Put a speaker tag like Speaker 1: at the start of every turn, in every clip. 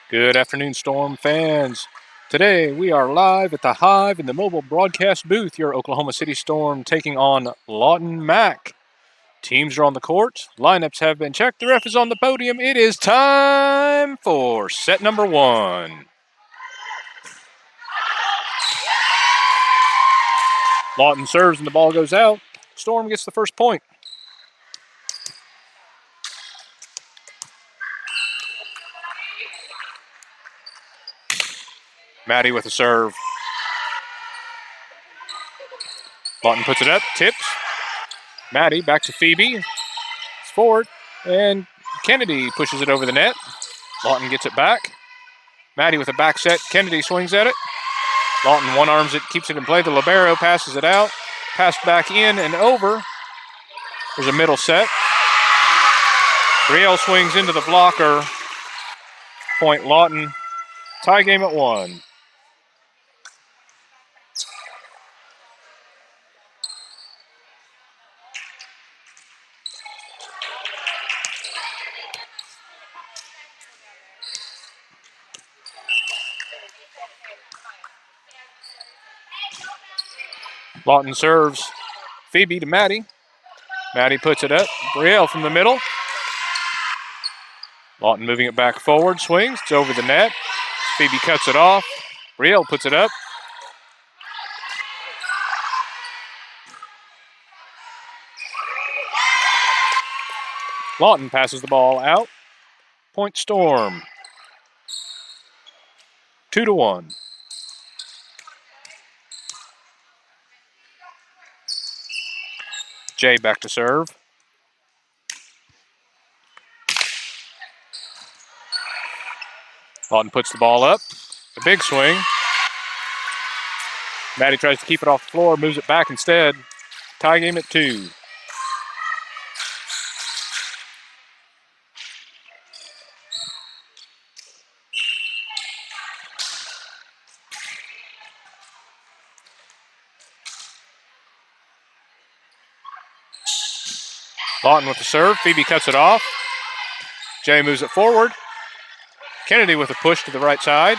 Speaker 1: Good afternoon, Storm fans. Today we are live at the Hive in the mobile broadcast booth. Your Oklahoma City Storm taking on Lawton Mac. Teams are on the court. Lineups have been checked. The ref is on the podium. It is time for set number one. Lawton serves and the ball goes out. Storm gets the first point. Maddie with a serve. Lawton puts it up, tips. Maddie back to Phoebe. It's forward, and Kennedy pushes it over the net. Lawton gets it back. Maddie with a back set. Kennedy swings at it. Lawton one-arms it, keeps it in play. The libero passes it out. Passed back in and over. There's a middle set. Brielle swings into the blocker. Point Lawton. Tie game at 1. Lawton serves. Phoebe to Maddie. Maddie puts it up. Brielle from the middle. Lawton moving it back forward. Swings. It's over the net. Phoebe cuts it off. Brielle puts it up. Lawton passes the ball out. Point Storm. 2-1. Jay back to serve. Lawton puts the ball up. A big swing. Maddie tries to keep it off the floor, moves it back instead. Tie game at 2. Lawton with the serve. Phoebe cuts it off. Jay moves it forward. Kennedy with a push to the right side.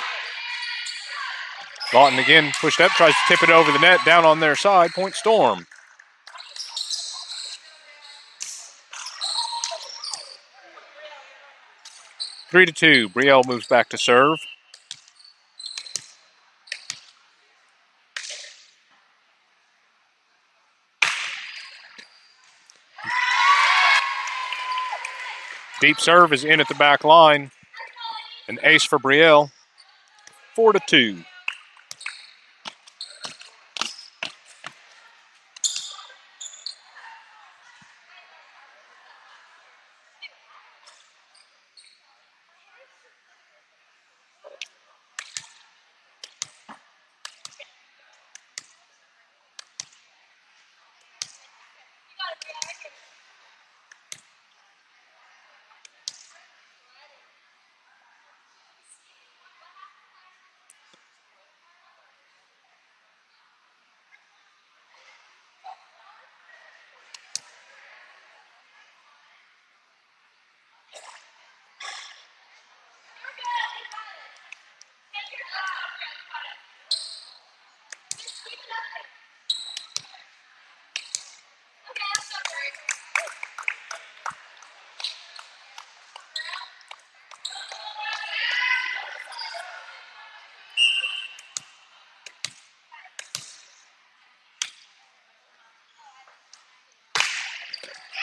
Speaker 1: Lawton again pushed up, tries to tip it over the net, down on their side. Point Storm. Three to 2. Brielle moves back to serve. Deep serve is in at the back line. An ace for Brielle. 4 to 2.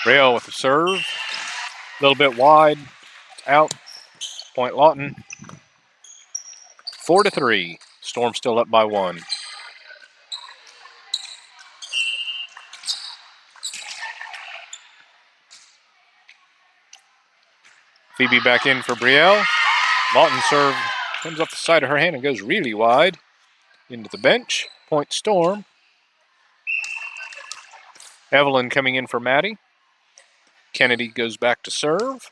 Speaker 1: Brielle with the serve. A little bit wide. Out. Point Lawton. 4 to 3. Storm still up by 1. Phoebe back in for Brielle. Lawton serve comes off the side of her hand and goes really wide into the bench. Point Storm. Evelyn coming in for Maddie. Kennedy goes back to serve.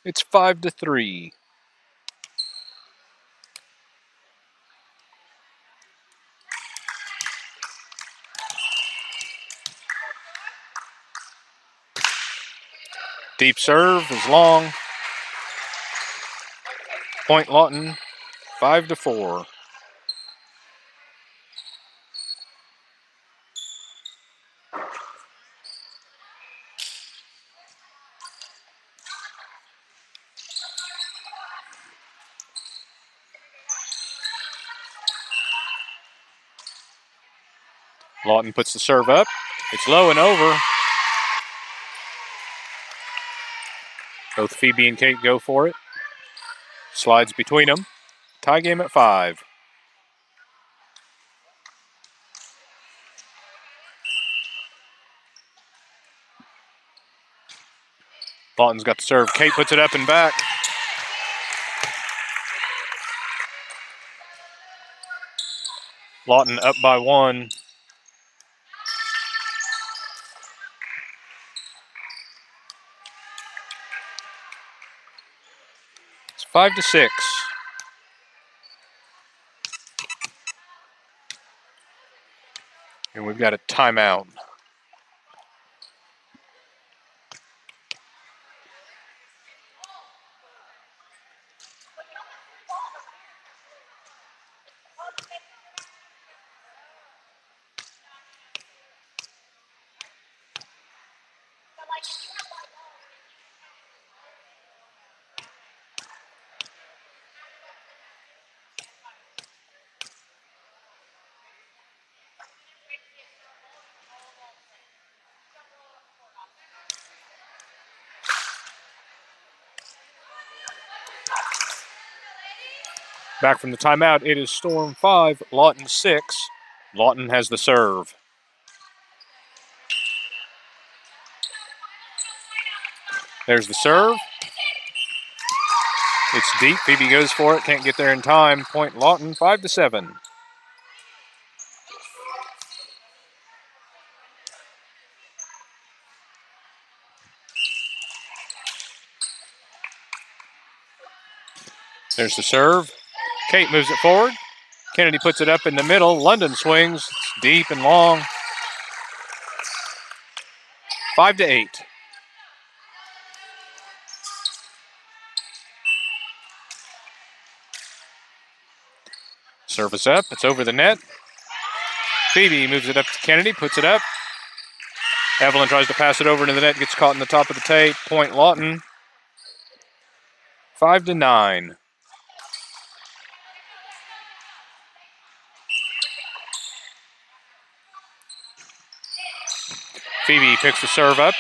Speaker 1: It's 5 to 3. Deep serve is long. Point Lawton, 5-4. Lawton puts the serve up. It's low and over. Both Phoebe and Kate go for it. Slides between them. Tie game at 5. Lawton's got the serve. Kate puts it up and back. Lawton up by 1. It's 5-6. And we've got a timeout. Back from the timeout, it is Storm 5, Lawton 6. Lawton has the serve. There's the serve. It's deep. Phoebe goes for it. Can't get there in time. Point Lawton, 5-7. There's the serve. Kate moves it forward. Kennedy puts it up in the middle. London swings. It's deep and long. 5-8. Service up. It's over the net. Phoebe moves it up to Kennedy. Puts it up. Evelyn tries to pass it over into the net. Gets caught in the top of the tape. Point Lawton. 5-9. Phoebe picks the serve up.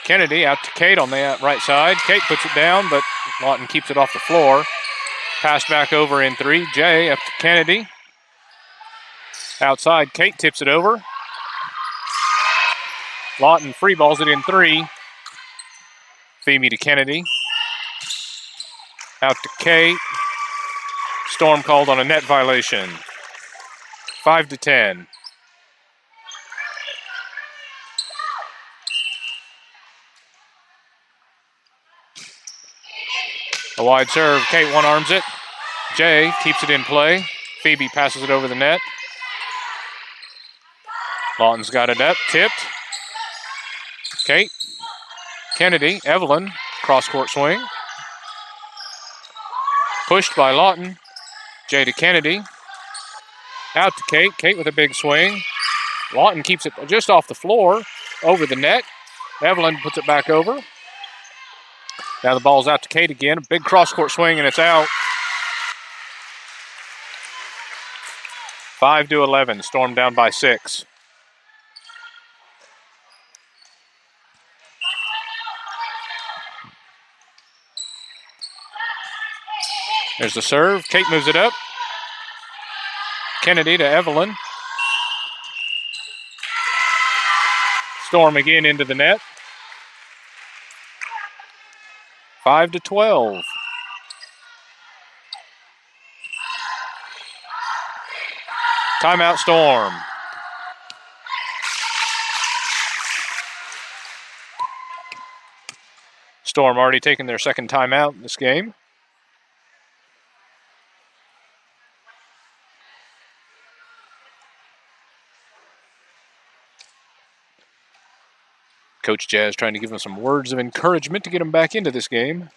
Speaker 1: Kennedy out to Kate on the right side. Kate puts it down, but Lawton keeps it off the floor. Passed back over in 3. Jay up to Kennedy. Outside, Kate tips it over. Lawton free balls it in 3. Phoebe to Kennedy. Out to Kate. Storm called on a net violation. 5-10. A wide serve. Kate one-arms it. Jay keeps it in play. Phoebe passes it over the net. Lawton's got it up. Tipped. Kate. Kennedy. Evelyn. Cross-court swing. Pushed by Lawton. Jay to Kennedy. Out to Kate. Kate with a big swing. Lawton keeps it just off the floor. Over the net. Evelyn puts it back over. Now the ball's out to Kate again. A big cross-court swing, and it's out. 5-11. Storm down by 6. There's the serve. Kate moves it up. Kennedy to Evelyn. Storm again into the net. 5-12. Timeout, Storm. Storm already taking their second timeout in this game. Coach Jazz trying to give them some words of encouragement to get them back into this game.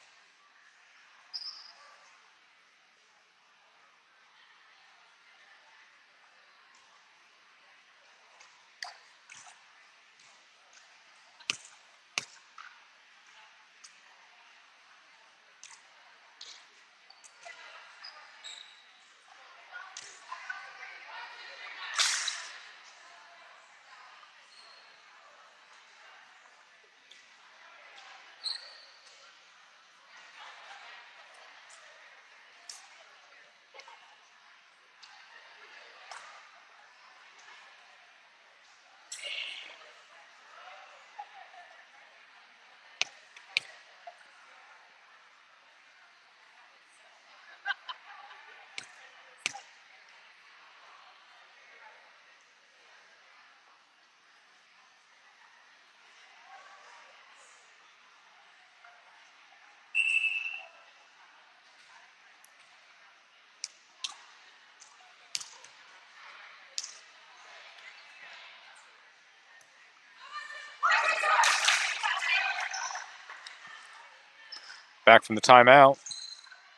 Speaker 1: Back from the timeout.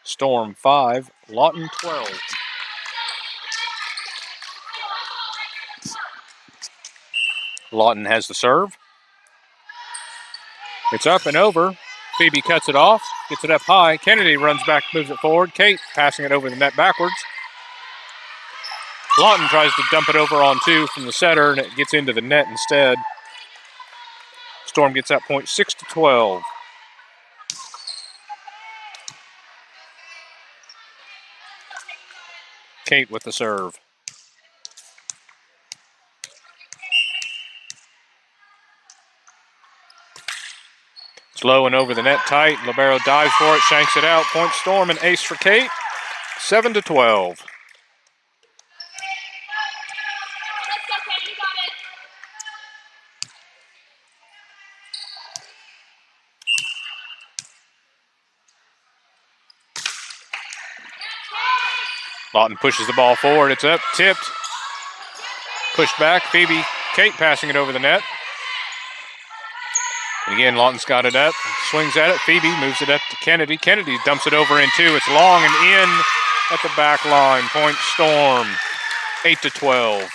Speaker 1: Storm 5, Lawton 12. Lawton has the serve. It's up and over. Phoebe cuts it off, gets it up high. Kennedy runs back, moves it forward. Kate passing it over the net backwards. Lawton tries to dump it over on 2 from the setter, and it gets into the net instead. Storm gets that point 6-12. Kate with the serve. It's low and over the net tight. Libero dives for it, shanks it out. Point Storm, an ace for Kate. 7-12. Lawton pushes the ball forward. It's up, tipped. Pushed back. Phoebe, Kate passing it over the net. And again, Lawton's got it up. Swings at it. Phoebe moves it up to Kennedy. Kennedy dumps it over in 2. It's long and in at the back line. Point Storm, 8-12.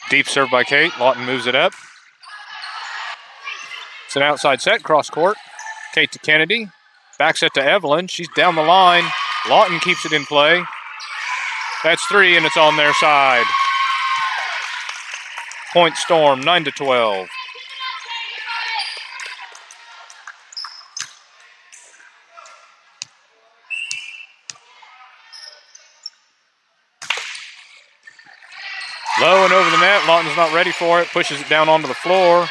Speaker 1: Deep serve by Kate. Lawton moves it up. It's an outside set, cross court. Kate to Kennedy. Back set to Evelyn. She's down the line. Lawton keeps it in play. That's 3, and it's on their side. Point Storm, 9-12. Low and over the net. Lawton's not ready for it. Pushes it down onto the floor.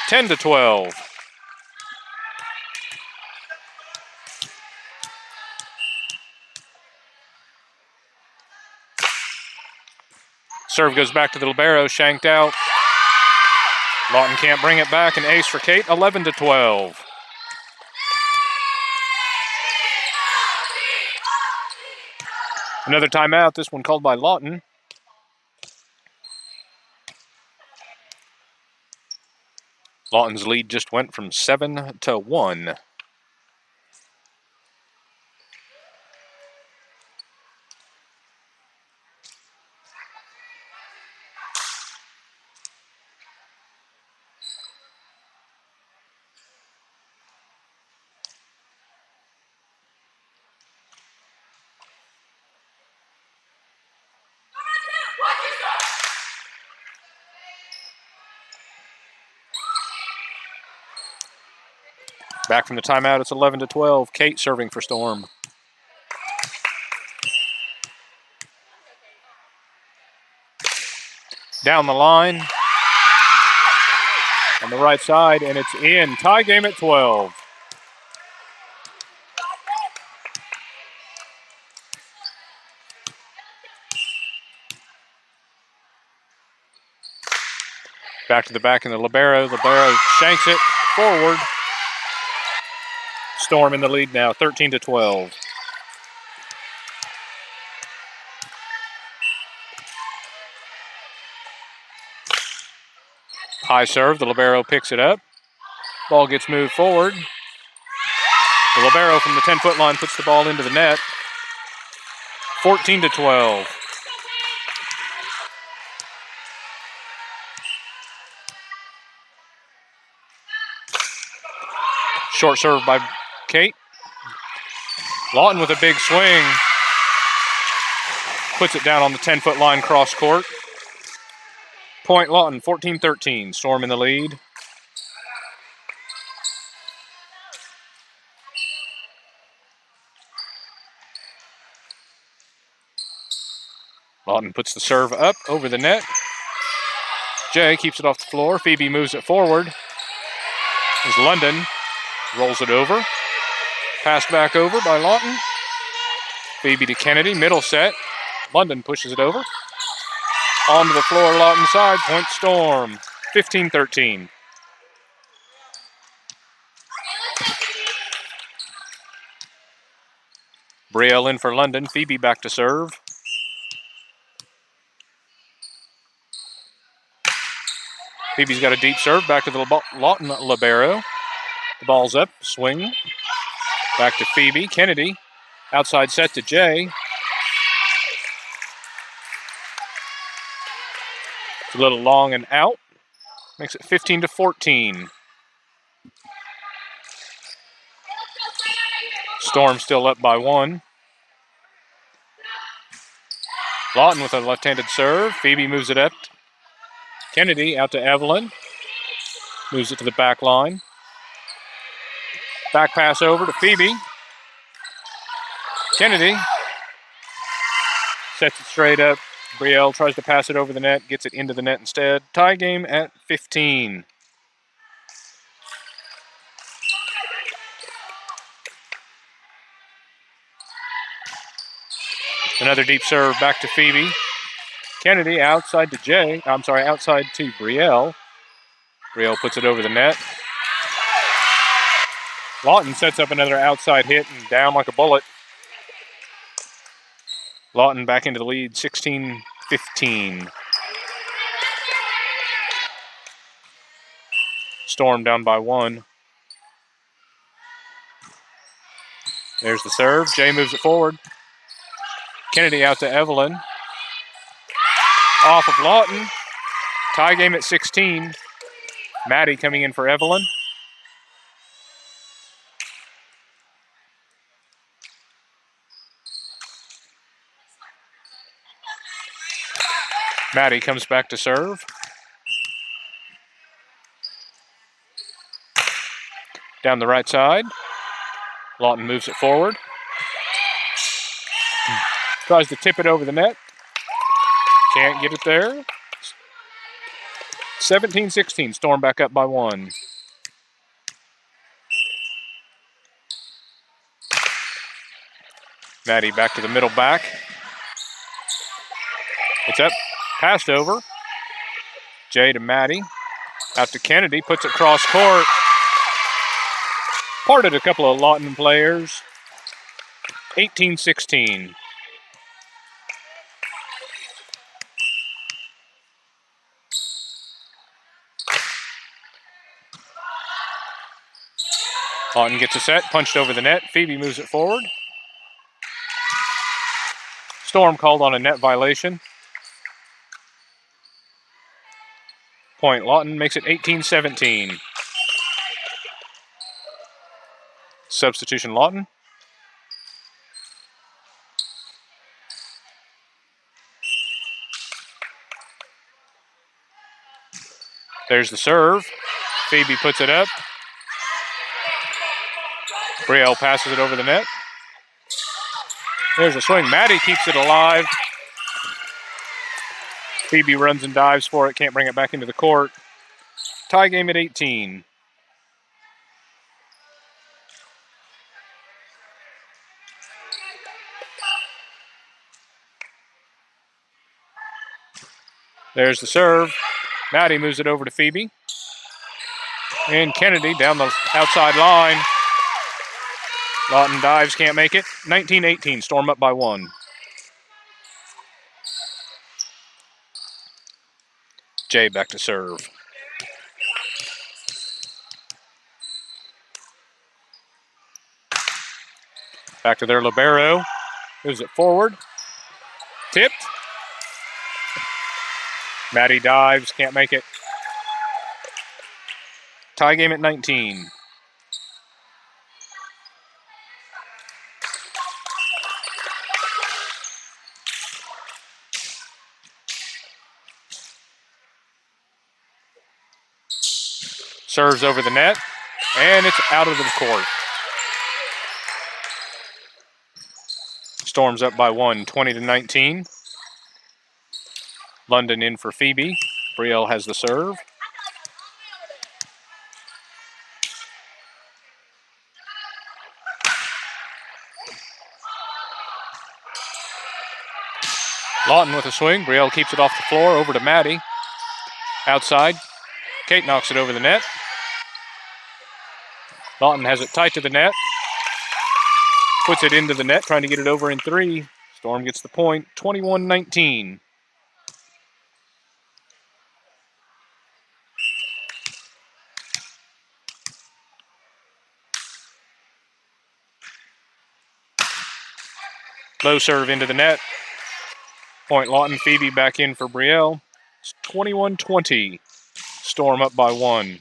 Speaker 1: 10-12. Serve goes back to the libero, shanked out. Lawton can't bring it back. An ace for Kate, 11-12. Another timeout, this one called by Lawton. Lawton's lead just went from 7-1. Back from the timeout, it's 11-12. Kate serving for Storm. Down the line. On the right side, and it's in. Tie game at 12. Back to the back in the libero. Libero shanks it forward. Storm in the lead now, 13-12. High serve, the libero picks it up. Ball gets moved forward. The libero from the 10-foot line puts the ball into the net. 14-12. Short serve by Kate. Lawton with a big swing. Puts it down on the 10-foot line cross court. Point Lawton, 14-13. Storm in the lead. Lawton puts the serve up over the net. Jay keeps it off the floor. Phoebe moves it forward. As London rolls it over. Passed back over by Lawton. Phoebe to Kennedy, middle set. London pushes it over. Onto the floor, Lawton side. Point Storm, 15-13. Brielle in for London. Phoebe back to serve. Phoebe's got a deep serve. Back to the Lawton libero. The ball's up. Swing. Back to Phoebe. Kennedy. Outside set to Jay. It's a little long and out. Makes it 15-14. Storm still up by 1. Lawton with a left-handed serve. Phoebe moves it up. Kennedy out to Evelyn. Moves it to the back line. Back pass over to Phoebe. Kennedy sets it straight up. Brielle tries to pass it over the net, gets it into the net instead. Tie game at 15. Another deep serve back to Phoebe. Kennedy outside to outside to Brielle. Brielle puts it over the net. Lawton sets up another outside hit and down like a bullet. Lawton back into the lead, 16-15. Storm down by 1. There's the serve. Jay moves it forward. Kennedy out to Evelyn. Off of Lawton. Tie game at 16. Maddie coming in for Evelyn. Maddie comes back to serve. Down the right side. Lawton moves it forward. Tries to tip it over the net. Can't get it there. 17-16. Storm back up by 1. Maddie back to the middle back. It's up. Passed over. Jay to Maddie. Out to Kennedy. Puts it cross court. Parted a couple of Lawton players. 18-16. Lawton gets a set. Punched over the net. Phoebe moves it forward. Storm called on a net violation. Point. Lawton makes it 18-17. Substitution Lawton. There's the serve. Phoebe puts it up. Brielle passes it over the net. There's a swing. Maddie keeps it alive. Phoebe runs and dives for it. Can't bring it back into the court. Tie game at 18. There's the serve. Maddie moves it over to Phoebe. And Kennedy down the outside line. Lawton dives, can't make it. 19-18, Storm up by 1. Jay back to serve. Back to their libero. Moves it forward. Tipped. Maddie dives, can't make it. Tie game at 19. Serves over the net, and it's out of the court. Storm's up by 1, 20-19. London in for Phoebe. Brielle has the serve. Lawton with a swing. Brielle keeps it off the floor, over to Maddie. Outside. Kate knocks it over the net. Lawton has it tight to the net. puts it into the net, trying to get it over in 3. Storm gets the point, 21-19. Low serve into the net. Point Lawton. Phoebe back in for Brielle. It's 21-20. Storm up by 1.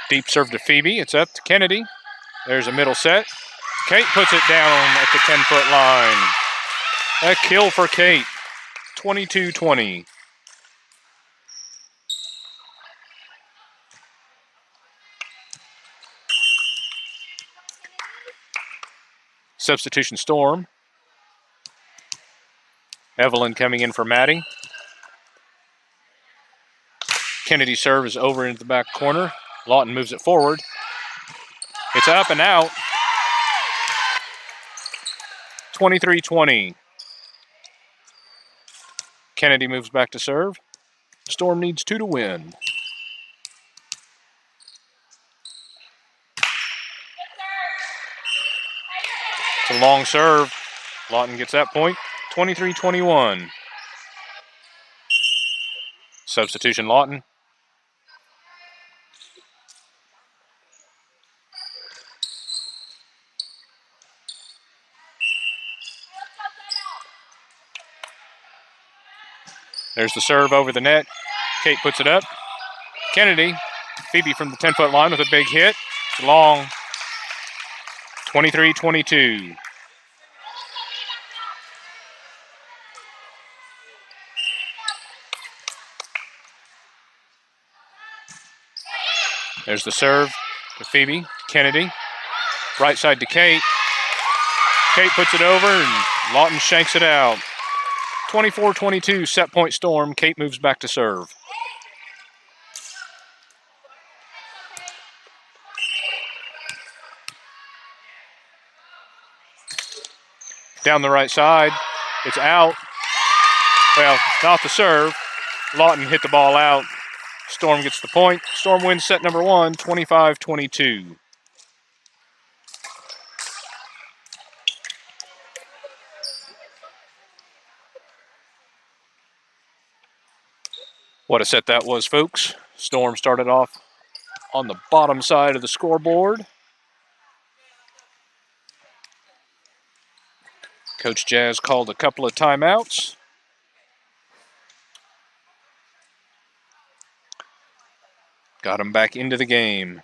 Speaker 1: Deep serve to Phoebe. It's up to Kennedy. There's a middle set. Kate puts it down at the 10-foot line. A kill for Kate. 22-20. Substitution Storm. Evelyn coming in for Maddie. Kennedy's serve is over into the back corner. Lawton moves it forward. It's up and out. 23-20. Kennedy moves back to serve. Storm needs 2 to win. It's a long serve. Lawton gets that point. 23-21. Substitution Lawton. There's the serve over the net. Kate puts it up. Kennedy. Phoebe from the 10-foot line with a big hit. It's long. 23-22. There's the serve to Phoebe. Kennedy. Right side to Kate. Kate puts it over and Lawton shanks it out. 24-22, set point Storm. Kate moves back to serve. Down the right side. It's out. Well, not the serve. Lawton hit the ball out. Storm gets the point. Storm wins set number 1, 25-22. What a set that was, folks. Storm started off on the bottom side of the scoreboard. Coach Jazz called a couple of timeouts. Got him back into the game.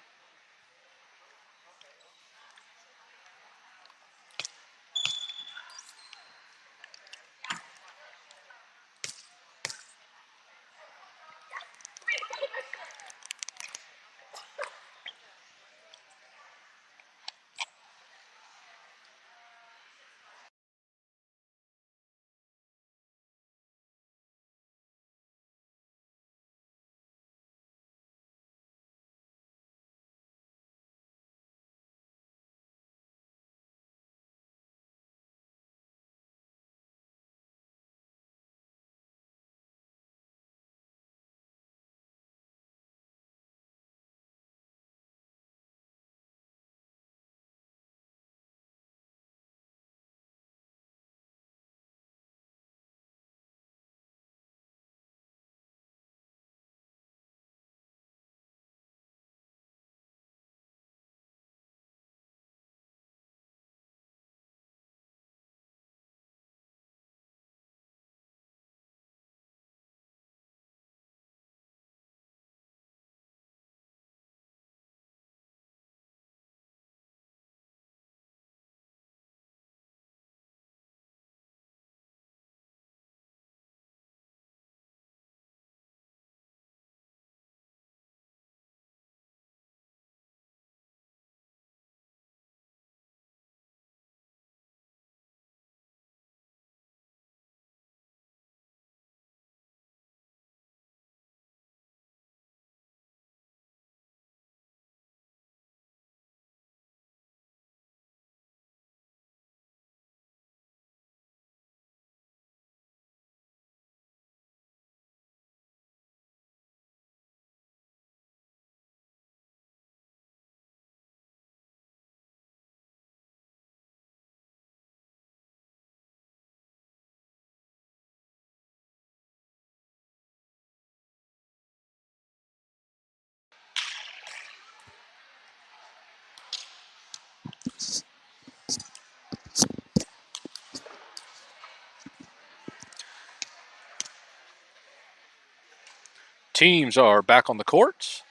Speaker 1: Teams are back on the courts.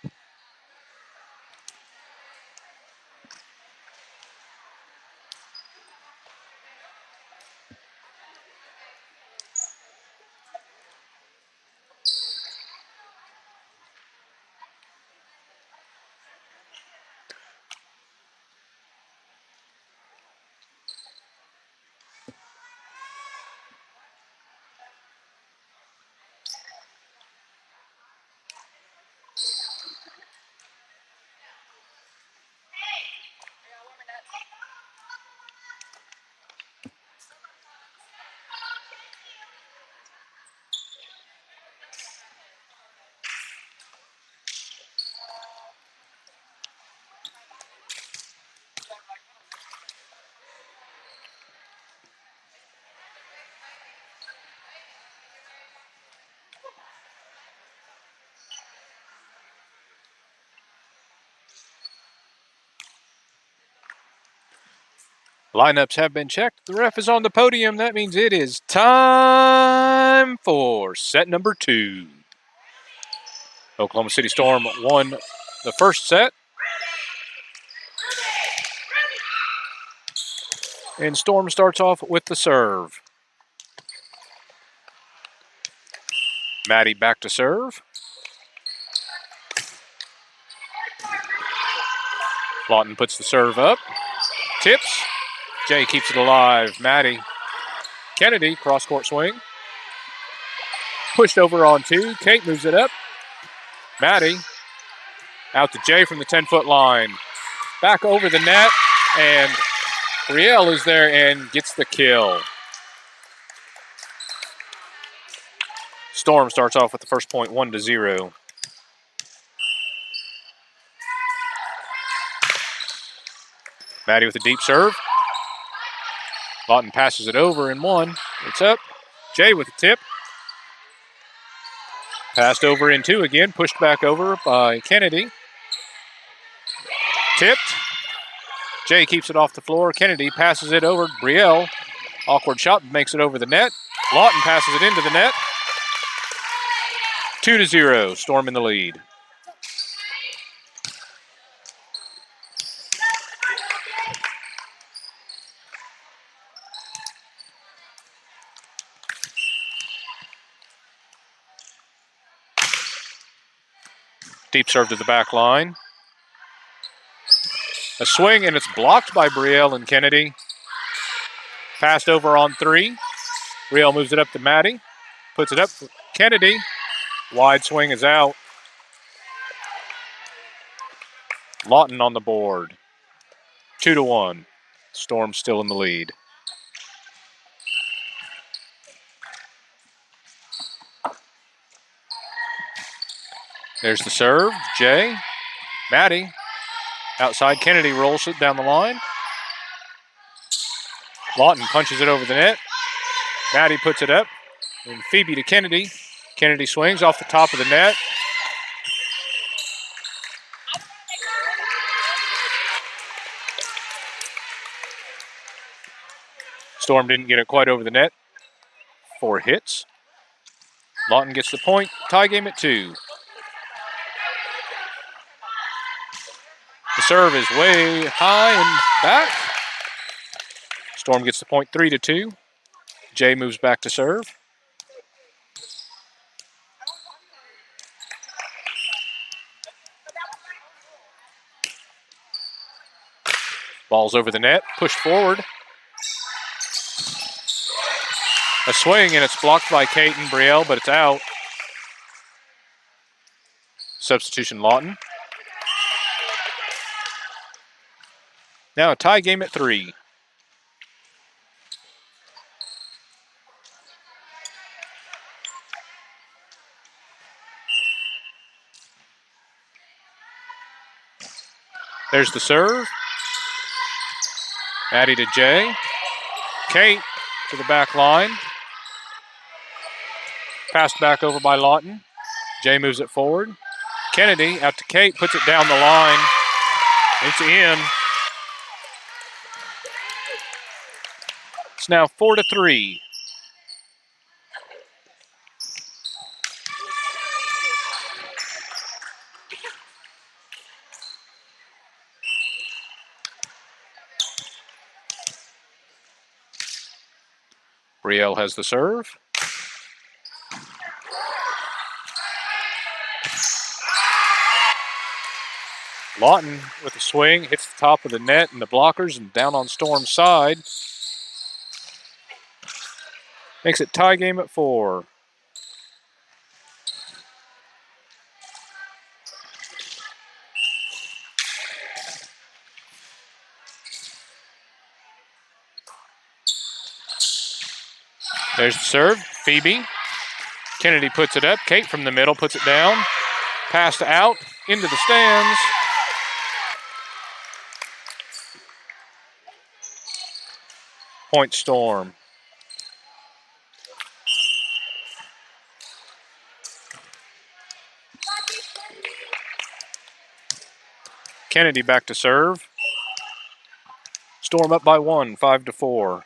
Speaker 1: Lineups have been checked. The ref is on the podium. That means it is time for set number 2. Oklahoma City Storm won the first set. And Storm starts off with the serve. Maddie back to serve. Lawton puts the serve up. Tips. Jay keeps it alive. Maddie. Kennedy, cross-court swing. Pushed over on 2. Kate moves it up. Maddie. Out to Jay from the 10-foot line. Back over the net. And Brielle is there and gets the kill. Storm starts off with the first point, 1-0. Maddie with a deep serve. Lawton passes it over in 1. It's up. Jay with a tip. Passed over in 2 again. Pushed back over by Kennedy. Tipped. Jay keeps it off the floor. Kennedy passes it over. Brielle. Awkward shot. Makes it over the net. Lawton passes it into the net. 2-0. Storm in the lead. Deep serve to the back line. A swing, and it's blocked by Brielle and Kennedy. Passed over on 3. Brielle moves it up to Maddie. Puts it up for Kennedy. Wide swing is out. Lawton on the board. 2-1. Storm still in the lead. There's the serve. Jay. Maddie. Outside. Kennedy rolls it down the line. Lawton punches it over the net. Maddie puts it up. And Phoebe to Kennedy. Kennedy swings off the top of the net. Storm didn't get it quite over the net. 4 hits. Lawton gets the point. Tie game at 2. The serve is way high and back. Storm gets the point, 3-2. Jay moves back to serve. Ball's over the net, pushed forward. A swing, and it's blocked by Kate and Brielle, but it's out. Substitution Lawton. Now a tie game at 3. There's the serve. Maddie to Jay. Kate to the back line. Passed back over by Lawton. Jay moves it forward. Kennedy out to Kate, puts it down the line. It's in. It's now 4-3. Brielle has the serve. Lawton with a swing, hits the top of the net and the blockers and down on Storm's side. Makes it tie game at 4. There's the serve, Phoebe. Kennedy puts it up. Kate from the middle puts it down. Passed out into the stands. Point Storm. Kennedy back to serve. Storm up by 1, 5-4.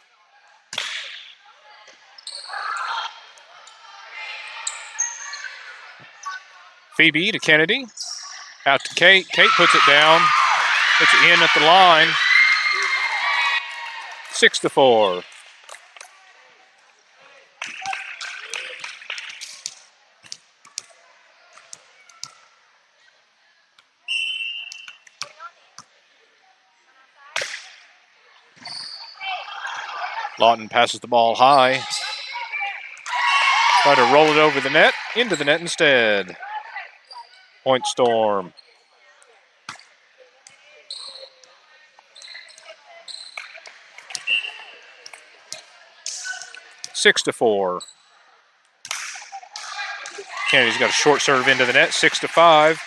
Speaker 1: Phoebe to Kennedy. Out to Kate. Kate puts it down. Puts it in at the line. 6-4. Lawton passes the ball high. Try to roll it over the net. Into the net instead. Point Storm. Six to 4. Kennedy's got a short serve into the net. 6-5.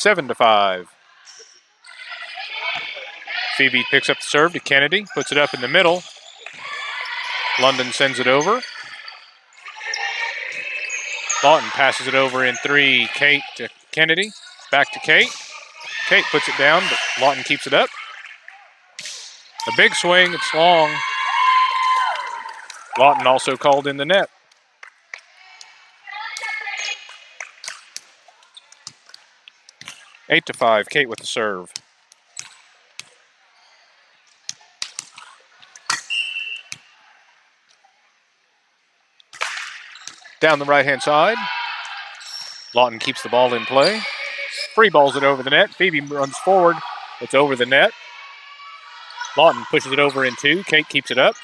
Speaker 1: Seven to 5. Phoebe picks up the serve to Kennedy, puts it up in the middle. London sends it over. Lawton passes it over in 3. Kate to Kennedy, back to Kate. Kate puts it down, but Lawton keeps it up. A big swing, it's long. Lawton also called in the net. Eight to 5, Kate with the serve. Down the right-hand side. Lawton keeps the ball in play. Free balls it over the net. Phoebe runs forward. It's over the net. Lawton pushes it over in 2. Kate keeps it up.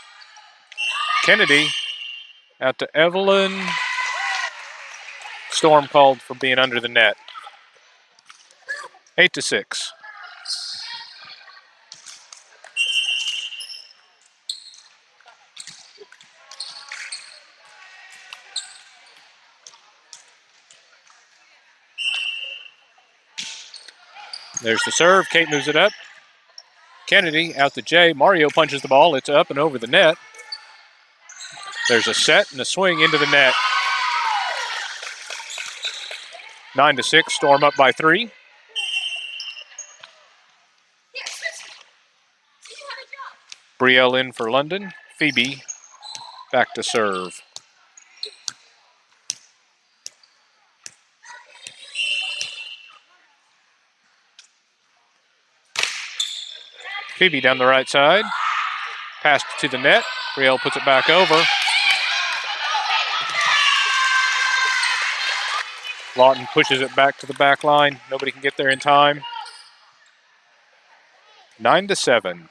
Speaker 1: Kennedy out to Evelyn. Storm called for being under the net. 8 to 6. There's the serve. Kate moves it up. Kennedy out to Jay. Mario punches the ball. It's up and over the net. There's a set and a swing into the net. 9 to 6. Storm up by 3. Brielle in for London. Phoebe back to serve. Phoebe down the right side. Passed to the net. Brielle puts it back over. Lawton pushes it back to the back line. Nobody can get there in time. 9 to 7.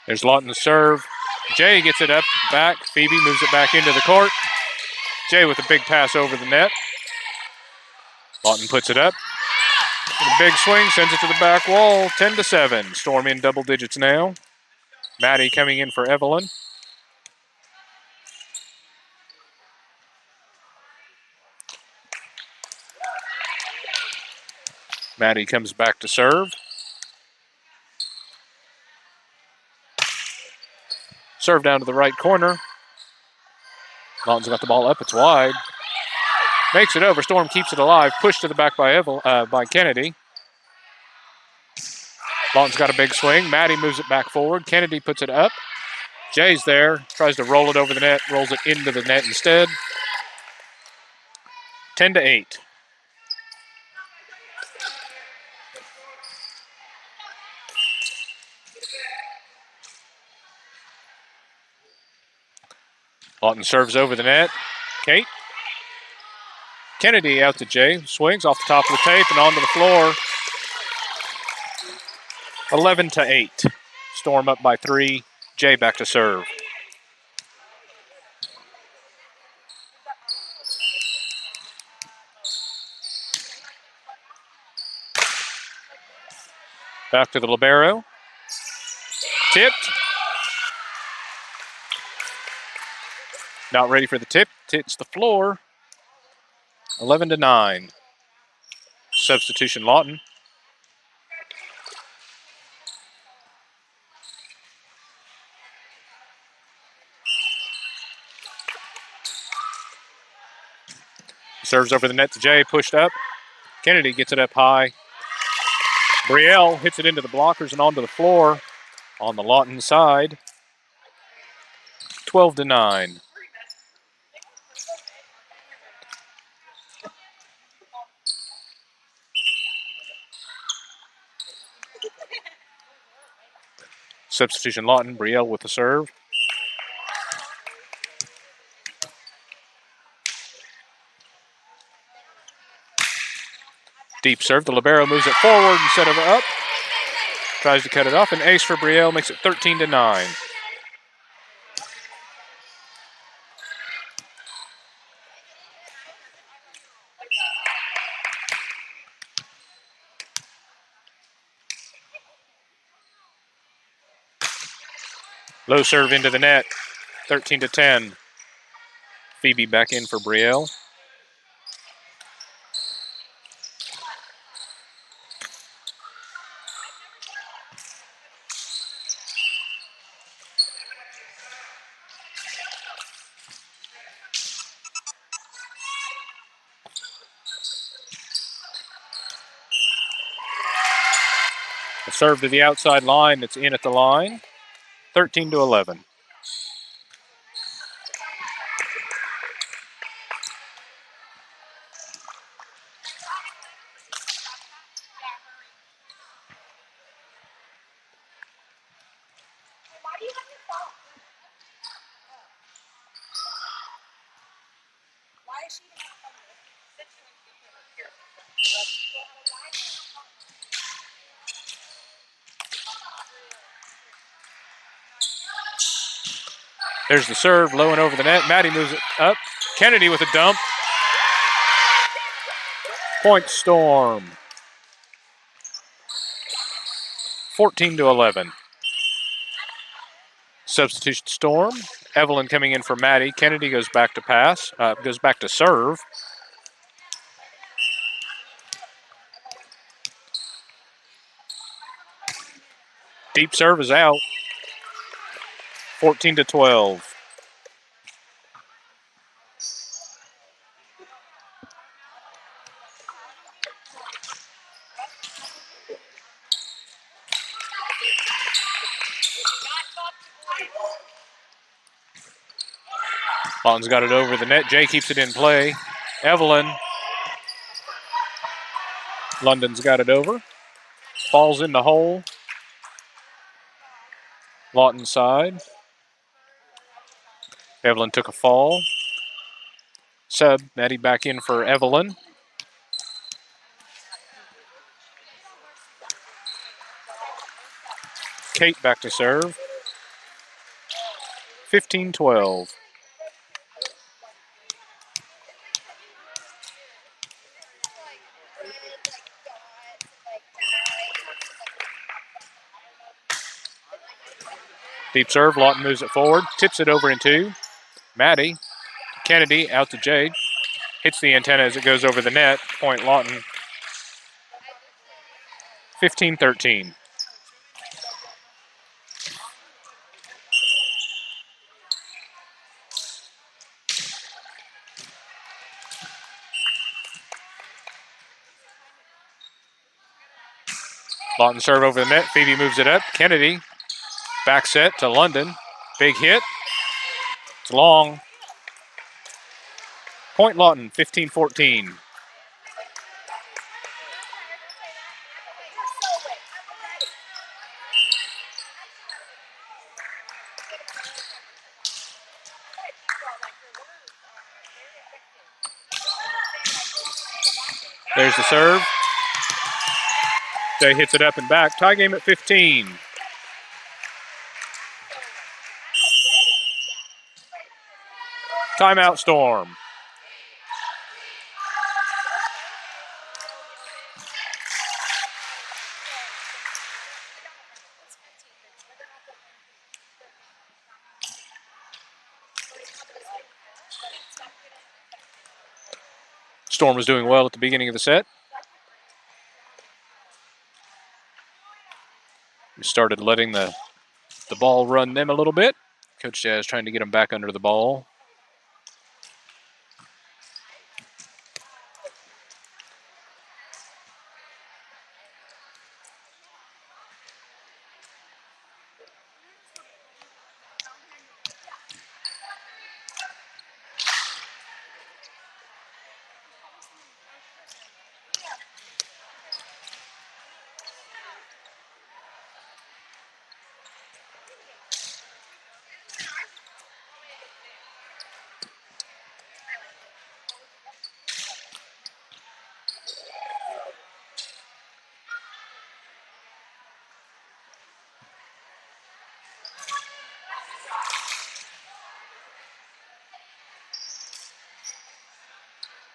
Speaker 1: There's Lawton's serve. Jay gets it up back. Phoebe moves it back into the court. Jay with a big pass over the net. Lawton puts it up. And a big swing, sends it to the back wall. 10 to 7. Storm in double digits now. Maddie coming in for Evelyn. Maddie comes back to serve. Serve down to the right corner. Lawton's got the ball up. It's wide. Makes it over. Storm keeps it alive. Pushed to the back by Kennedy. Lawton's got a big swing. Maddie moves it back forward. Kennedy puts it up. Jay's there. Tries to roll it over the net. Rolls it into the net instead. 10-8. Lawton serves over the net. Kate. Kennedy out to Jay. Swings off the top of the tape and onto the floor. 11-8. Storm up by 3. Jay back to serve. Back to the libero. Tipped. Not ready for the tip. Hits the floor. 11-9. Substitution Lawton. Serves over the net to Jay. Pushed up. Kennedy gets it up high. Brielle hits it into the blockers and onto the floor on the Lawton side. 12-9. Substitution Lawton. Brielle with the serve. Deep serve. The libero moves it forward instead of up. Tries to cut it off. An ace for Brielle makes it 13-9. Low serve into the net. 13-10. Phoebe back in for Brielle. A serve to the outside line that's in at the line. 13-11. There's the serve, low and over the net. Maddie moves it up. Kennedy with a dump. Point Storm. 14-11. Substitution Storm. Evelyn coming in for Maddie. Kennedy goes back to pass. Goes back to serve. Deep serve is out. 14-12. Lawton's got it over the net. Jay keeps it in play. Evelyn. London's got it over. Falls in the hole. Lawton side. Evelyn took a fall. Sub, Maddie back in for Evelyn. Kate back to serve. 15-12. Deep serve, Lawton moves it forward, tips it over in two. Maddie, Kennedy out to Jade. Hits the antenna as it goes over the net. Point Lawton. 15-13. Lawton serve over the net. Phoebe moves it up. Kennedy, back set to London. Big hit. It's long. Point Lawton, 15-14. There's the serve. Jay hits it up and back. Tie game at 15. Timeout, Storm. Storm was doing well at the beginning of the set. We started letting the ball run them a little bit. Coach Jazz trying to get them back under the ball.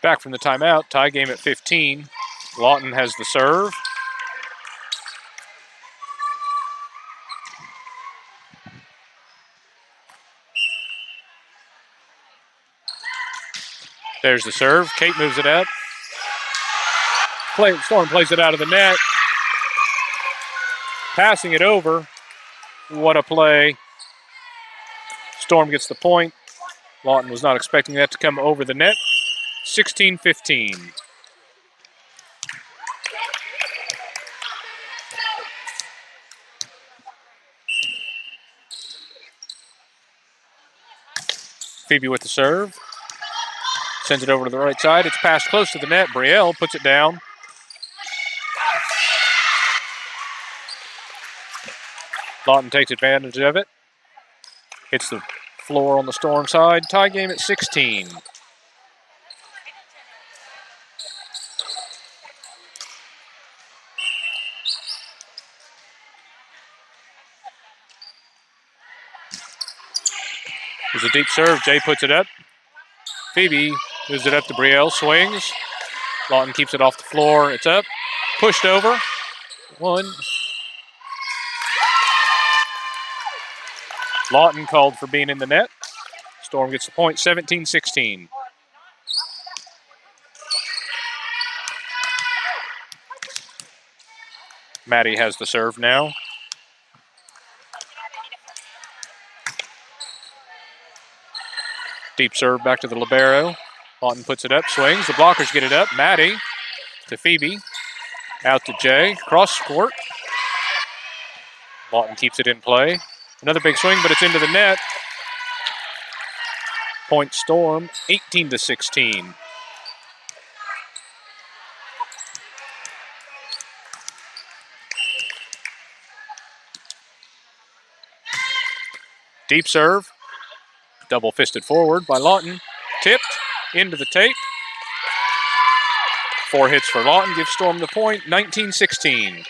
Speaker 1: Back from the timeout, tie game at 15. Lawton has the serve. There's the serve. Kate moves it up. Storm plays it out of the net. Passing it over. What a play. Storm gets the point. Lawton was not expecting that to come over the net. 16-15. Phoebe with the serve. Sends it over to the right side. It's passed close to the net. Brielle puts it down. Lawton takes advantage of it. Hits the floor on the Storm side. Tie game at 16. There's a deep serve. Jay puts it up. Phoebe moves it up to Brielle. Swings. Lawton keeps it off the floor. It's up. Pushed over. One. Lawton called for being in the net. Storm gets the point, 17-16. Maddie has the serve now. Deep serve back to the libero. Lawton puts it up, swings. The blockers get it up. Maddie to Phoebe. Out to Jay. Cross court. Lawton keeps it in play. Another big swing, but it's into the net. Point Storm, 18-16. Deep serve. Double fisted forward by Lawton. Tipped into the tape. 4 hits for Lawton gives Storm the point, 19-16.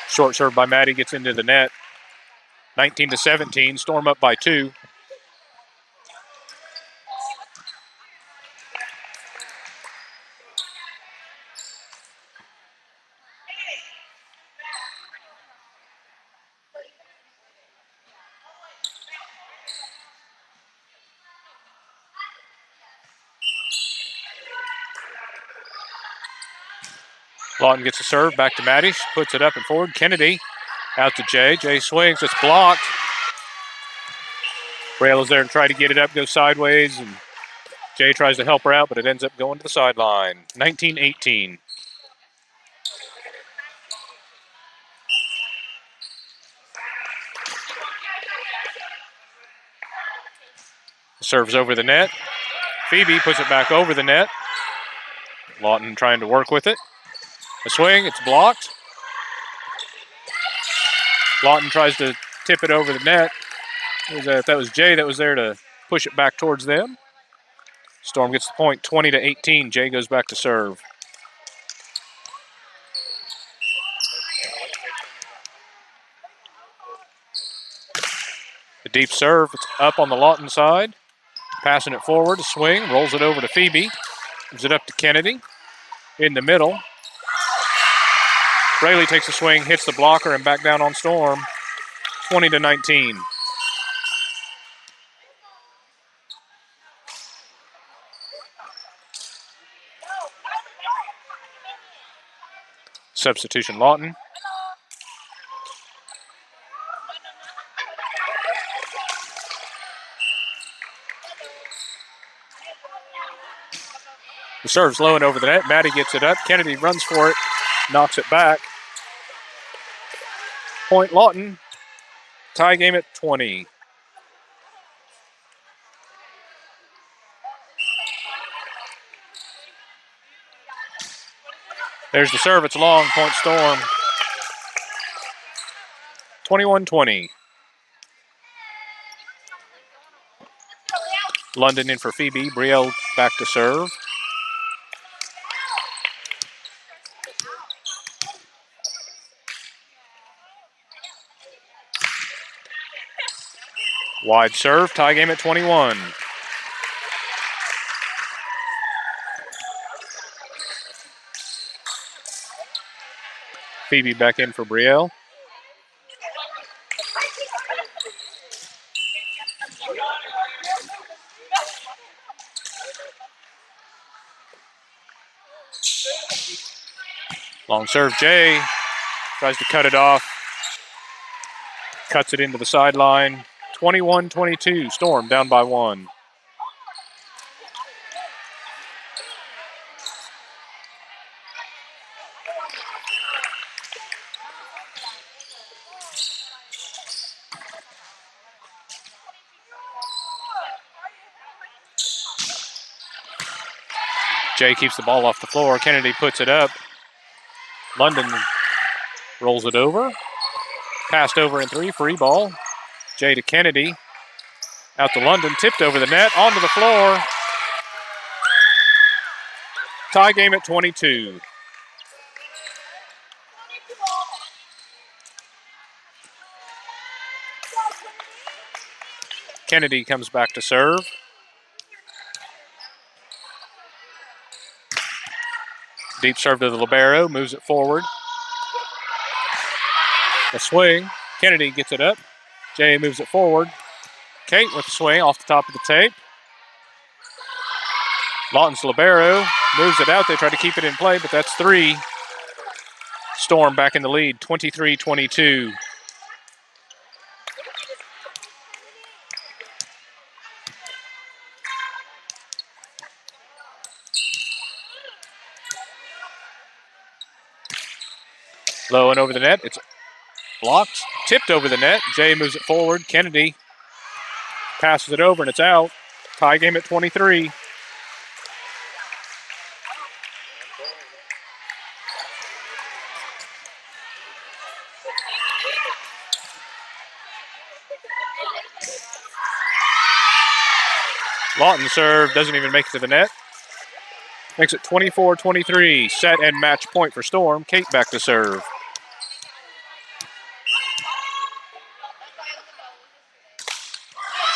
Speaker 1: Short serve by Maddie gets into the net. 19-17, Storm up by 2. Lawton gets a serve, back to Maddie, puts it up and forward. Kennedy out to Jay. Jay swings, it's blocked. Braille is there to try to get it up, go sideways, and Jay tries to help her out, but it ends up going to the sideline. 19-18. Serves over the net. Phoebe puts it back over the net. Lawton trying to work with it. A swing, it's blocked. Lawton tries to tip it over the net. That was Jay that was there to push it back towards them. Storm gets the point, 20-18. Jay goes back to serve. The deep serve, it's up on the Lawton side. Passing it forward, a swing, rolls it over to Phoebe. Gives it up to Kennedy. In the middle. Braley takes a swing, hits the blocker, and back down on Storm. 20-19. Substitution Lawton. The serve's low and over the net. Maddie gets it up. Kennedy runs for it, knocks it back. Point Lawton. Tie game at 20. There's the serve. It's long. Point Storm. 21-20. London in for Phoebe. Brielle back to serve. Wide serve. Tie game at 21. Phoebe back in for Brielle. Long serve, Jay tries to cut it off. Cuts it into the sideline. 21-22, Storm down by 1. Jay keeps the ball off the floor. Kennedy puts it up. London rolls it over. Passed over in 3, free ball. Jay to Kennedy. Out to London, tipped over the net, onto the floor. Tie game at 22. Kennedy comes back to serve. Deep serve to the libero, moves it forward. A swing. Kennedy gets it up. Jay moves it forward. Kate with the swing off the top of the tape. Lawton's libero moves it out. They try to keep it in play, but that's 3. Storm back in the lead, 23-22. Low and over the net. It's blocked, tipped over the net. Jay moves it forward. Kennedy passes it over, and it's out. Tie game at 23. Lawton serve, doesn't even make it to the net. Makes it 24-23. Set and match point for Storm. Kate back to serve.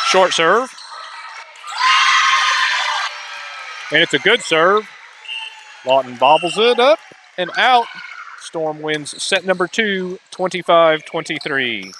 Speaker 1: Short serve. And it's a good serve. Lawton bobbles it up and out. Storm wins set number 2, 25-23.